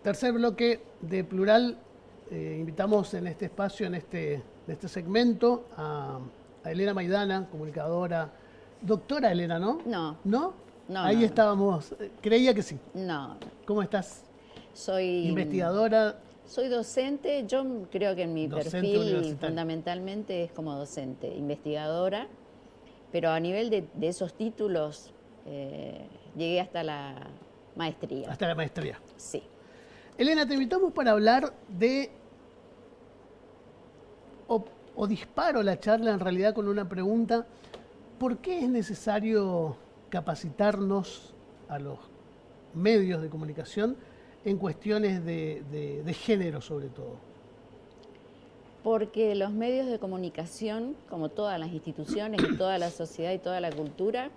Tercer bloque de Plural. Invitamos en este espacio, en este segmento, a Elena Maidana, comunicadora. Doctora Elena, ¿no? No. ¿No? No, Ahí no, no. estábamos. Creía que sí. No, ¿Cómo estás? soy Investigadora, soy docente. Yo creo que en mi docente perfil universitaria. fundamentalmente es como docente, investigadora, pero a nivel de esos títulos llegué hasta la maestría. Hasta la maestría. Sí. Elena, te invitamos para hablar de, o disparo la charla en realidad con una pregunta: ¿por qué es necesario capacitarnos a los medios de comunicación en cuestiones de género sobre todo? Porque los medios de comunicación, como todas las instituciones y toda la sociedad y toda la cultura,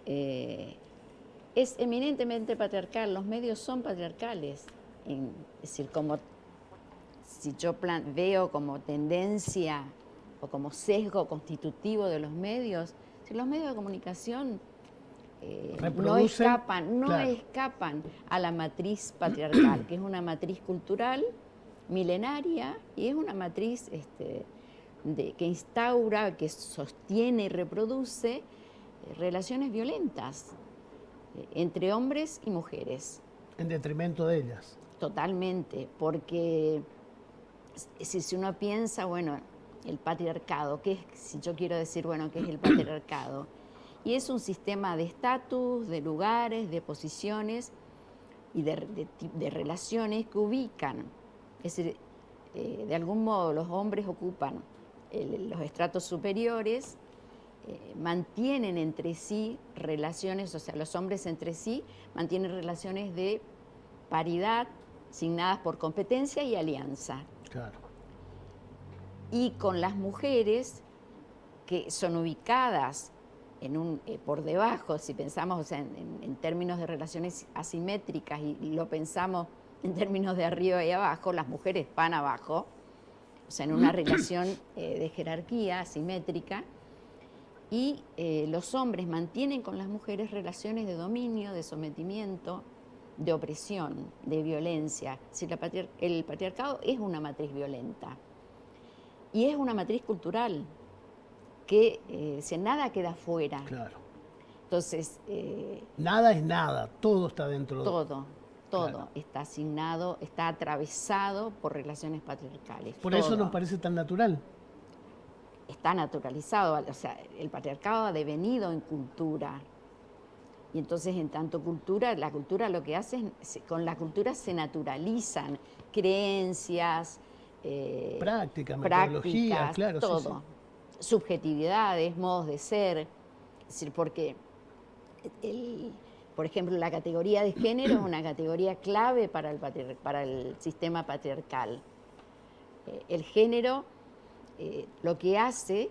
es eminentemente patriarcal. Los medios son patriarcales. Es decir, como si yo veo como tendencia o como sesgo constitutivo de los medios, si los medios de comunicación no escapan a la matriz patriarcal, que es una matriz cultural milenaria y es una matriz que instaura, que sostiene y reproduce relaciones violentas entre hombres y mujeres. En detrimento de ellas. Totalmente, porque si uno piensa, bueno, el patriarcado, si yo quiero decir, bueno, ¿qué es el patriarcado? Y es un sistema de estatus, de lugares, de posiciones y de relaciones que ubican. Es decir, de algún modo los hombres ocupan los estratos superiores, mantienen entre sí relaciones, o sea, los hombres entre sí mantienen relaciones de paridad, signadas por competencia y alianza. Claro. Y con las mujeres que son ubicadas por debajo, si pensamos, o sea, en términos de relaciones asimétricas y lo pensamos en términos de arriba y abajo, las mujeres van abajo, o sea, en una relación de jerarquía asimétrica, y los hombres mantienen con las mujeres relaciones de dominio, de sometimiento, de opresión, de violencia. Es decir, el patriarcado es una matriz violenta y es una matriz cultural que nada queda fuera. Claro. Entonces, nada es nada, todo está dentro de... Todo Claro. está asignado, está atravesado por relaciones patriarcales. Por eso nos parece tan natural. Está naturalizado, o sea, el patriarcado ha devenido en cultura. Y entonces, en tanto cultura, la cultura lo que hace es, con la cultura se naturalizan creencias, Prácticas, metodologías, claro, todo. Sí. Subjetividades, modos de ser. Es decir, porque, por ejemplo, la categoría de género es una categoría clave para el sistema patriarcal. El género lo que hace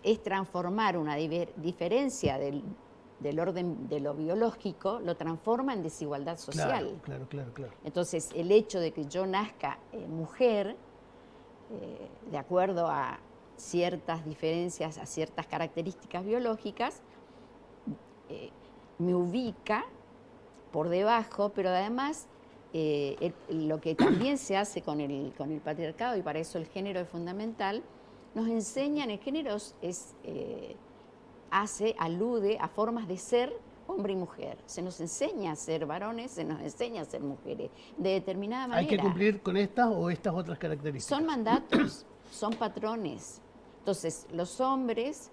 es transformar una diferencia del orden de lo biológico, lo transforma en desigualdad social. Claro. Entonces, el hecho de que yo nazca mujer, de acuerdo a ciertas diferencias, a ciertas características biológicas, me ubica por debajo, pero además lo que también se hace con el patriarcado, y para eso el género es fundamental, nos enseñan, el género alude a formas de ser hombre y mujer. Se nos enseña a ser varones, se nos enseña a ser mujeres, de determinada manera. ¿Hay que cumplir con estas o estas otras características? Son mandatos, son patrones. Entonces, los hombres,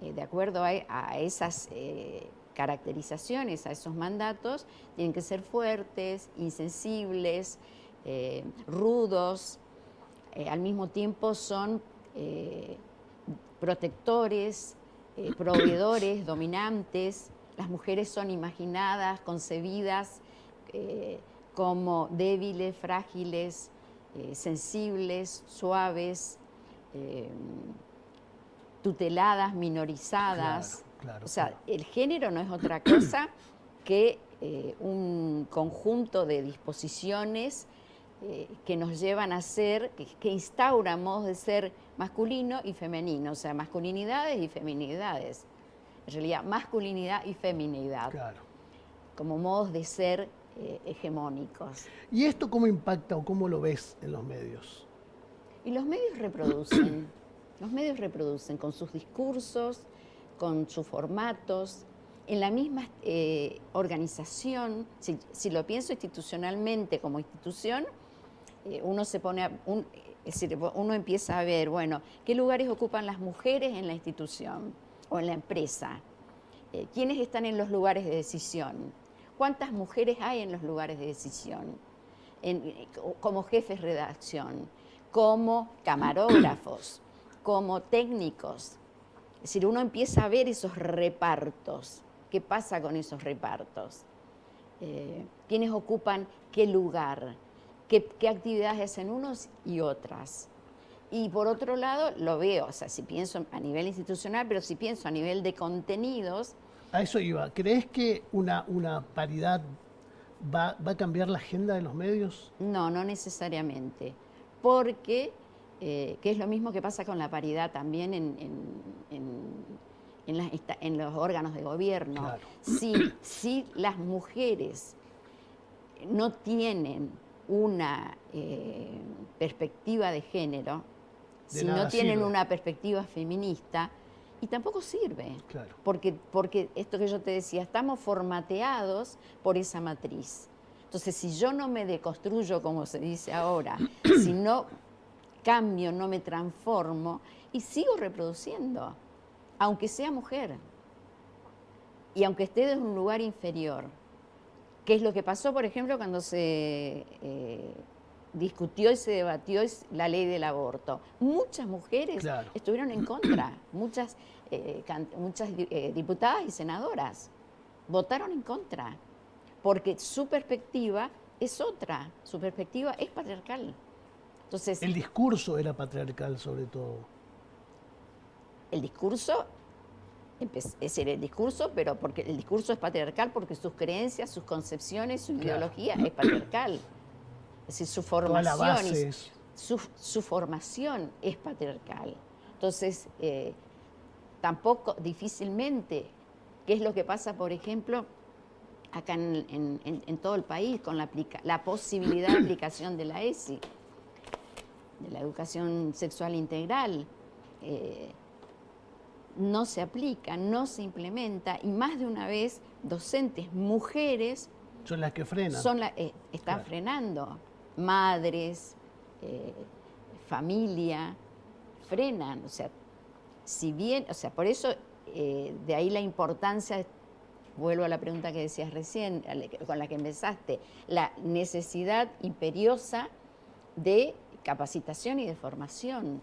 de acuerdo a esas caracterizaciones, a esos mandatos, tienen que ser fuertes, insensibles, rudos, al mismo tiempo son protectores, proveedores, dominantes. Las mujeres son imaginadas, concebidas como débiles, frágiles, sensibles, suaves, tuteladas, minorizadas. Claro. O sea, el género no es otra cosa que un conjunto de disposiciones que nos llevan a ser, que instauran modos de ser masculino y femenino, o sea, masculinidades y feminidades. En realidad, masculinidad y feminidad. Claro. Como modos de ser hegemónicos. ¿Y esto cómo impacta o cómo lo ves en los medios? Y los medios reproducen con sus discursos, con sus formatos, en la misma organización. Si lo pienso institucionalmente como institución, uno se pone es decir, uno empieza a ver, bueno, qué lugares ocupan las mujeres en la institución o en la empresa, quiénes están en los lugares de decisión, cuántas mujeres hay en los lugares de decisión, como jefes de redacción, como camarógrafos, como técnicos. Es decir, uno empieza a ver esos repartos. ¿Qué pasa con esos repartos? ¿Quiénes ocupan qué lugar? ¿Qué actividades hacen unos y otras? Y por otro lado, lo veo, o sea, si pienso a nivel institucional, pero si pienso a nivel de contenidos. A eso iba. ¿Crees que una paridad va a cambiar la agenda de los medios? No, no necesariamente. Porque, que es lo mismo que pasa con la paridad también en los órganos de gobierno. Claro. Si las mujeres no tienen una perspectiva de género, si no tienen una perspectiva feminista, y tampoco sirve. Claro. Porque esto que yo te decía, estamos formateados por esa matriz. Entonces, si yo no me deconstruyo, como se dice ahora, si no cambio, no me transformo, y sigo reproduciendo, aunque sea mujer, y aunque esté desde un lugar inferior, que es lo que pasó, por ejemplo, cuando se discutió y se debatió la ley del aborto. Muchas mujeres estuvieron en contra, muchas diputadas y senadoras votaron en contra, porque su perspectiva es otra, su perspectiva es patriarcal. Entonces, el discurso era patriarcal sobre todo. El discurso, es decir, el discurso, pero porque el discurso es patriarcal porque sus creencias, sus concepciones, su ideología es patriarcal. Es decir, su formación, su formación es patriarcal. Entonces, tampoco, difícilmente, ¿qué es lo que pasa, por ejemplo, acá en todo el país con la posibilidad de aplicación de la ESI, de la educación sexual integral? No se aplica, no se implementa, y más de una vez docentes mujeres son las que frenan. Están frenando. Madres, familia, frenan. O sea, si bien, o sea, por eso de ahí la importancia, vuelvo a la pregunta que decías recién, con la que empezaste, la necesidad imperiosa de capacitación y de formación,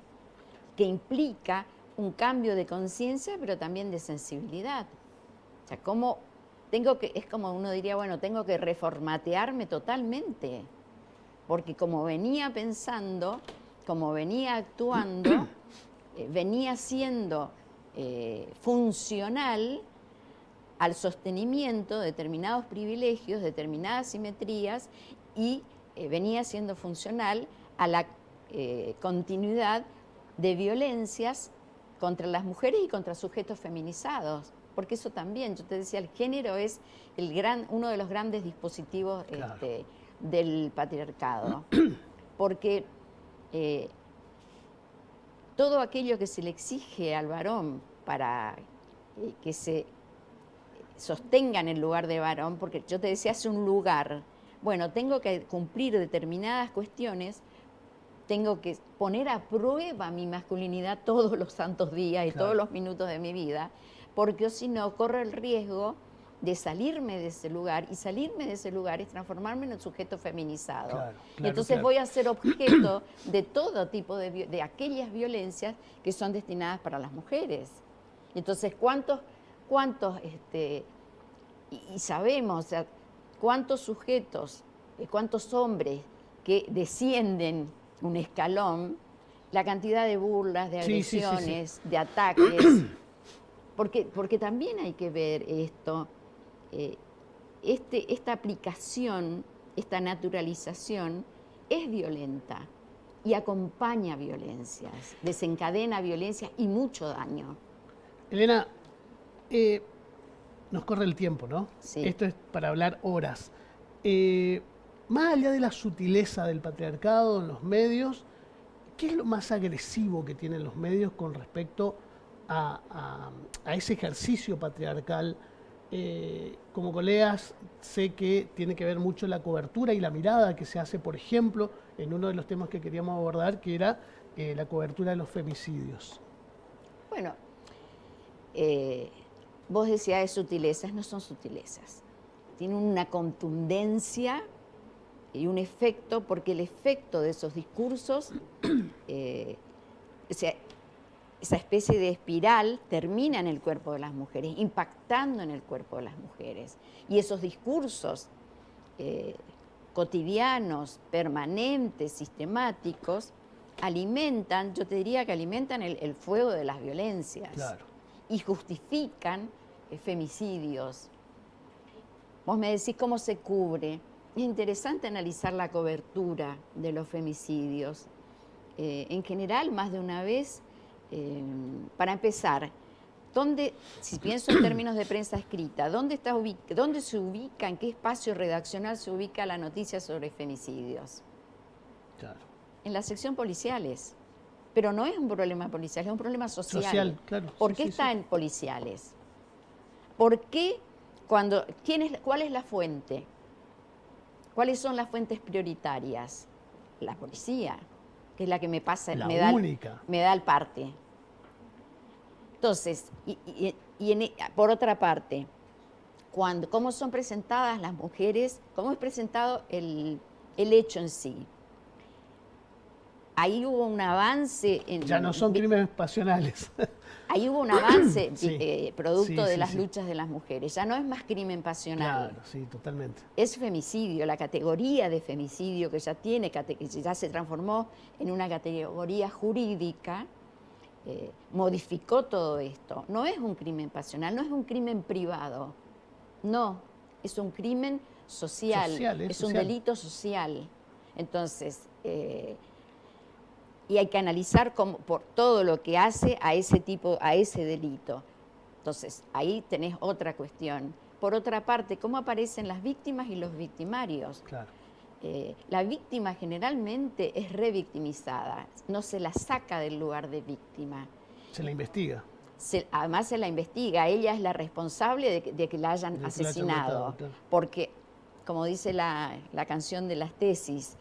que implica un cambio de conciencia, pero también de sensibilidad. O sea, es como uno diría, bueno, tengo que reformatearme totalmente, porque como venía pensando, como venía actuando, venía siendo funcional al sostenimiento de determinados privilegios, determinadas simetrías, y venía siendo funcional a la continuidad de violencias contra las mujeres y contra sujetos feminizados, porque eso también, yo te decía, el género es uno de los grandes dispositivos del patriarcado, porque todo aquello que se le exige al varón para que se sostenga en el lugar de varón, porque yo te decía, hace un lugar, bueno, tengo que cumplir determinadas cuestiones, tengo que poner a prueba mi masculinidad todos los santos días y todos los minutos de mi vida, porque si no, corro el riesgo de salirme de ese lugar, y salirme de ese lugar es transformarme en un sujeto feminizado. Y entonces voy a ser objeto de todo tipo de aquellas violencias que son destinadas para las mujeres. Y entonces, ¿cuántos y sabemos, o sea, cuántos sujetos, cuántos hombres que descienden un escalón, la cantidad de burlas, de agresiones, de ataques, porque también hay que ver esto, esta aplicación, esta naturalización es violenta y acompaña violencias, desencadena violencias y mucho daño. Elena, nos corre el tiempo, ¿no? Sí. Esto es para hablar horas. más allá de la sutileza del patriarcado en los medios, ¿qué es lo más agresivo que tienen los medios con respecto a ese ejercicio patriarcal? Como colegas, sé que tiene que ver mucho la cobertura y la mirada que se hace, por ejemplo, en uno de los temas que queríamos abordar, que era la cobertura de los femicidios. Bueno, vos decías de sutilezas, no son sutilezas. Tienen una contundencia y un efecto, porque el efecto de esos discursos, o sea, esa especie de espiral termina en el cuerpo de las mujeres, impactando en el cuerpo de las mujeres. Y esos discursos cotidianos, permanentes, sistemáticos, alimentan, yo te diría que alimentan el fuego de las violencias. Claro. Y justifican femicidios. Vos me decís cómo se cubre. Es interesante analizar la cobertura de los femicidios. En general, más de una vez, para empezar, si pienso en términos de prensa escrita, ¿dónde se ubica, en qué espacio redaccional se ubica la noticia sobre femicidios? Claro. En la sección policiales. Pero no es un problema policial, es un problema social. Social, claro. ¿Por qué está en policiales? ¿Por qué cuál es la fuente? ¿Cuáles son las fuentes prioritarias? La policía, que es la que me pasa, me da el parte. Entonces, por otra parte, ¿cómo son presentadas las mujeres? ¿Cómo es presentado el hecho en sí? Ahí hubo un avance. Ya no son crímenes pasionales. Ahí hubo un avance producto de las luchas de las mujeres. Ya no es más crimen pasional. Claro, sí, totalmente. Es femicidio. La categoría de femicidio que ya se transformó en una categoría jurídica, modificó todo esto. No es un crimen pasional, no es un crimen privado. No, es un crimen social. Es un delito social. Entonces, y hay que analizar por todo lo que hace a ese delito. Entonces, ahí tenés otra cuestión. Por otra parte, ¿cómo aparecen las víctimas y los victimarios? Claro. La víctima generalmente es revictimizada, no se la saca del lugar de víctima. Se la investiga. Además se la investiga, ella es la responsable de que la hayan asesinado. Claro. Porque, como dice la canción de las tesis,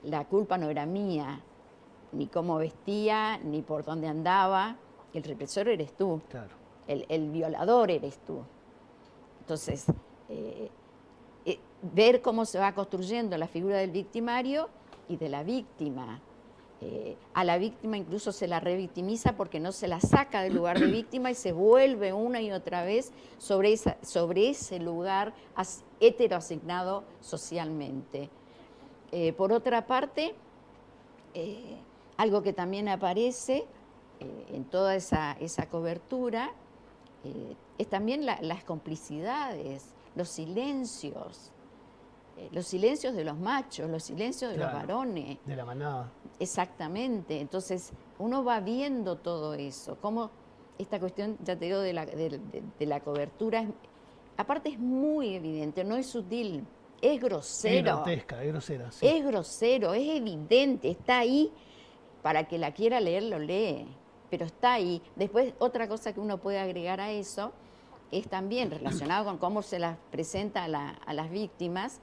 la culpa no era mía, ni cómo vestía, ni por dónde andaba. El represor eres tú. Claro. El violador eres tú. Entonces, ver cómo se va construyendo la figura del victimario y de la víctima. A la víctima incluso se la revictimiza porque no se la saca del lugar de víctima y se vuelve una y otra vez sobre ese lugar heteroasignado socialmente. Por otra parte, algo que también aparece en toda esa cobertura es también las complicidades, los silencios de los machos, los silencios de los varones. De la manada. Exactamente. Entonces, uno va viendo todo eso, cómo esta cuestión, ya te digo, de la cobertura, aparte es muy evidente, no es sutil. Es grosero. Es grotesca, es grosera. Sí. Es grosero, es evidente, está ahí. Para que la quiera leer, lo lee. Pero está ahí. Después, otra cosa que uno puede agregar a eso es también relacionado con cómo se las presenta a las víctimas.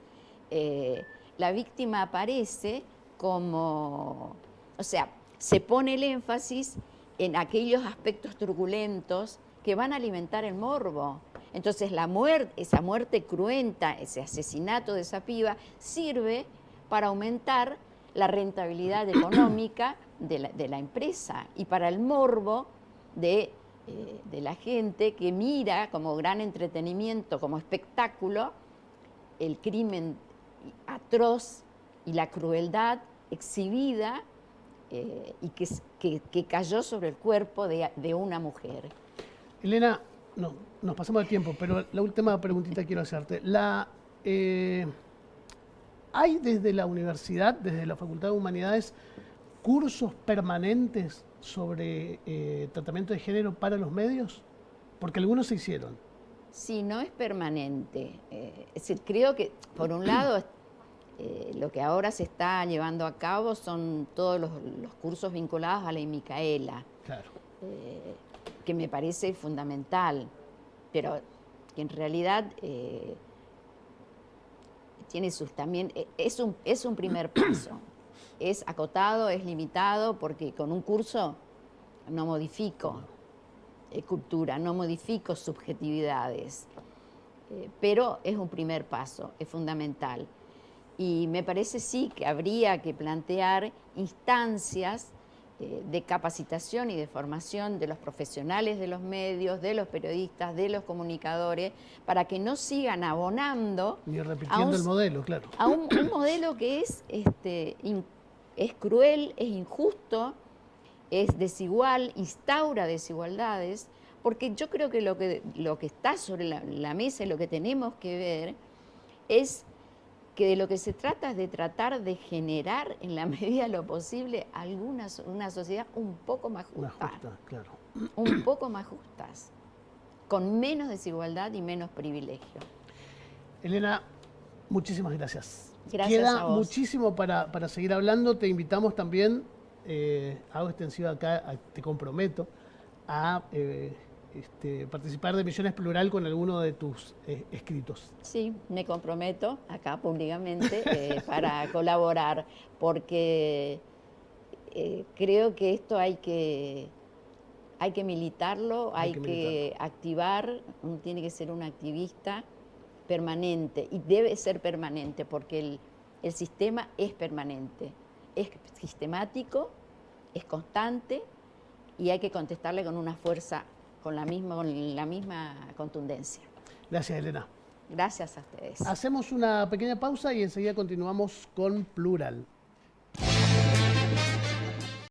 La víctima aparece como... O sea, se pone el énfasis en aquellos aspectos turbulentos que van a alimentar el morbo. Entonces esa muerte cruenta, ese asesinato de esa piba, sirve para aumentar la rentabilidad económica de la empresa y para el morbo de la gente que mira como gran entretenimiento, como espectáculo, el crimen atroz y la crueldad exhibida y que cayó sobre el cuerpo de una mujer. Elena, no, nos pasamos de tiempo, pero la última preguntita quiero hacerte. ¿Hay desde la universidad, desde la Facultad de Humanidades, cursos permanentes sobre tratamiento de género para los medios? Porque algunos se hicieron. Sí, no es permanente. Es decir, creo que, por un lado, lo que ahora se está llevando a cabo son todos los cursos vinculados a la Micaela, Claro. que me parece fundamental, pero que en realidad tiene sus también, es un primer paso. Es acotado, es limitado, porque con un curso no modifico cultura, no modifico subjetividades, pero es un primer paso, es fundamental. Y me parece sí que habría que plantear instancias de capacitación y de formación de los profesionales de los medios, de los periodistas, de los comunicadores, para que no sigan abonando Ni repitiendo el modelo, claro. a un modelo que es cruel, es injusto, es desigual, instaura desigualdades, porque yo creo que lo que está sobre la mesa y lo que tenemos que ver es que de lo que se trata es de tratar de generar, en la medida de lo posible, una sociedad un poco más justa. Más justa, claro. Un poco más justas, con menos desigualdad y menos privilegio. Elena, muchísimas gracias. Gracias Queda a vos. muchísimo para seguir hablando. Te invitamos también, hago extensiva acá, te comprometo, a participar de Misiones Plural con alguno de tus escritos. Sí, me comprometo acá públicamente para colaborar, porque creo que esto hay que militarlo, hay que activar, uno tiene que ser un activista permanente, y debe ser permanente, porque el sistema es permanente, es sistemático, es constante, y hay que contestarle con una fuerza, con la misma contundencia. Gracias, Elena. Gracias a ustedes. Hacemos una pequeña pausa y enseguida continuamos con Plural.